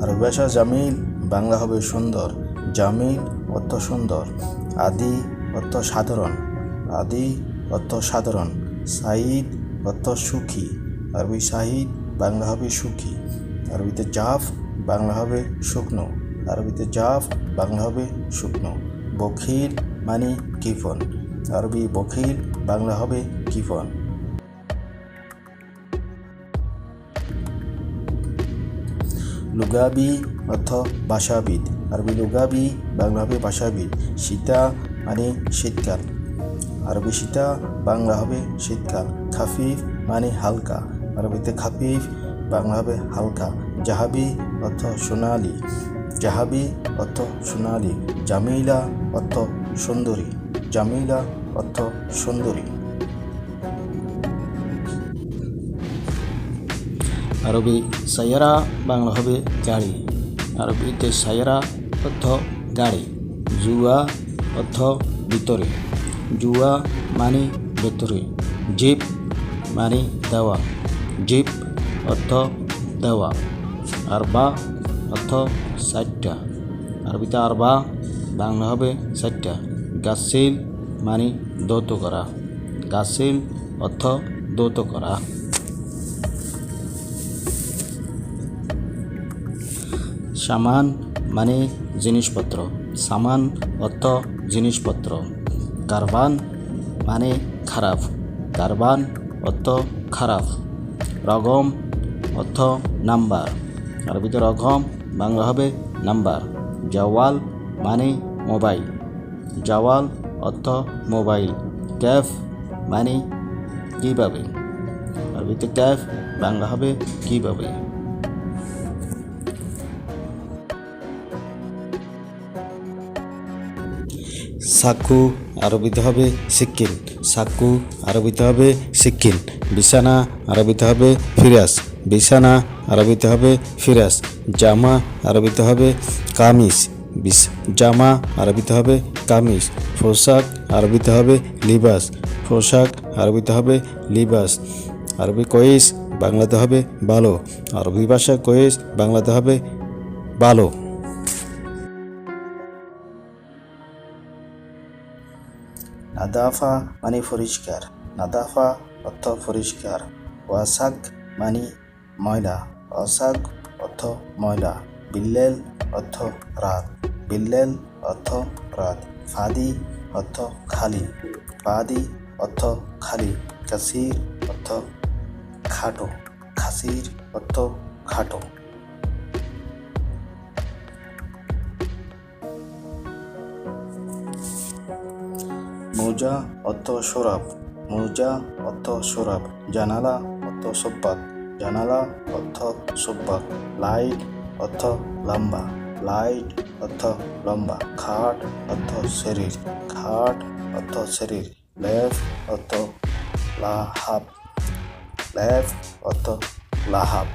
আরবি ভাষা জামিল, বাংলা হবে সুন্দর। জামিল অর্থ সুন্দর। আদি অর্থ সাধারণ। আদি অর্থ সাধারণ। সাঈদ অর্থ সুখী। আরবি শাহিদ, বাংলা হবে সুখী। আরবিতে জাফ, বাংলা হবে শুকনো। আরবিতে জাফ, বাংলা হবে শুকনো। বখিল মানে কৃপণ। আরবি বখিল, বাংলা হবে কৃপণ। লুগাবি অর্থ ভাষাবিদ। আরবি লুগাবি, বাংলা হবে ভাষাবিদ। শীতা মানে শীতকাল। আরবি শীতা, বাংলা হবে শীতকাল। খাফিফ মানে হালকা। আরবিতে খাফিফ, বাংলা হবে হালকা। জাহাবি অর্থ সোনালি। জাহাবি অর্থ সোনালি। জামিলা অর্থ সুন্দরী। জামিলা অর্থ সুন্দরী। আরবি সাইয়ারা, বাংলা হবে গাড়ি। আরবিতে সাইয়ারা অর্থ গাড়ি। জুয়া অর্থ ভিতরে। জুয়া মানে ভেতরে। জিপ মানে দেওয়া। জিপ অর্থ দেওয়া। আরবা অর্থ 60টা। আরবিতে আরবা, বাংলা হবে 60টা। গাসিল মানে দৌত করা। গাসিল অর্থ দৌত করা। সামান মানে জিনিসপত্র। সামান অর্থ জিনিসপত্র। কারবান মানে খারাপ। কারবান অর্থ খারাপ। রগম অর্থ নাম্বার। আরবিতে রগম, বাংলা হবে নাম্বার। জাওয়াল মানে মোবাইল। জাওয়াল অর্থ মোবাইল। ক্যাফ মানে কীভাবে। আরবিতে ক্যাফ, বাংলা হবে কীভাবে। সাকু, আরবিতে হবে সিক্কিন। সাকু, আরবিতে হবে সিক্কিন। বিছানা, আরবিতে হবে ফিরাস। বিছানা, আরবিতে হবে ফিরাস। জামা, আরবিতে হবে কামিজ। জামা, আরবিতে হবে কামিজ। পোশাক, আরবিতে হবে লিবাস। পোশাক, আরবিতে হবে লিবাস। আরবি কয়েস, বাংলাতে হবে ভালো। আরবি ভাষা কয়েস, বাংলাতে হবে ভালো। নাদাফা মানে পরিষ্কার। নাদাফা অর্থ পরিষ্কার। ওয়াসাক মানে ময়লা। ওয়াসাক অর্থ ময়লা। বিল্লেল অর্থ রাত। বিল্লেল অর্থ রাত। ফাদি অর্থ খালি। ফাদি অর্থ খালি। কাসির অর্থ খাটো। খাসির অর্থ খাটো। মৌজা অর্থ সরাব। মৌজা অর্থ সরাব। জানালা অর্থ সুব্বাত। জানালা অর্থ সুব্বাত। লাইট অর্থ লম্বা। লাইট অর্থ লম্বা। খাট অর্থ শরীর। খাট অর্থ শরীর। লেফ অর্থ লাহাব। লেফ অর্থ লাহাব।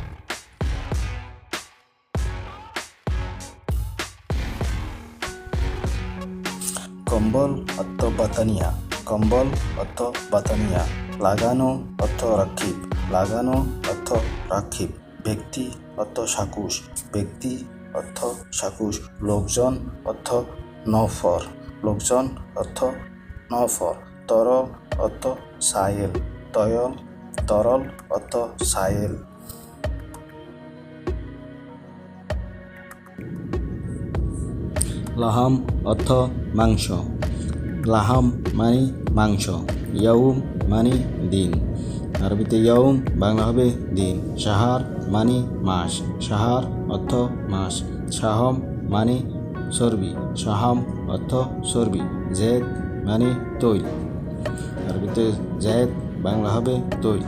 কম্বল অর্থ বাতানিয়া। কম্বল অর্থ বাতানিয়া। লাগানো অর্থ রাখিব। লাগানো অর্থ রাখিব। ব্যক্তি অর্থ সাকুশ। ব্যক্তি অর্থ সাকুশ। লোকজন অর্থ নফর। লোকজন অর্থ নফর। তরল অর্থ সায়েল। তরল অর্থ সায়েল। লাহাম অর্থ মাংস। লাহাম মানে মাংস। ইয়াউম মানে দিন। আরবিতে ইয়াউম, বাংলা হবে দিন। শাহার মানে মাস। শাহার অর্থ মাস। শাহম মানে চর্বি। শাহাম অর্থ চর্বি। জেদ মানে তৈল। আরবিতে জেদ, বাংলা হবে তৈল।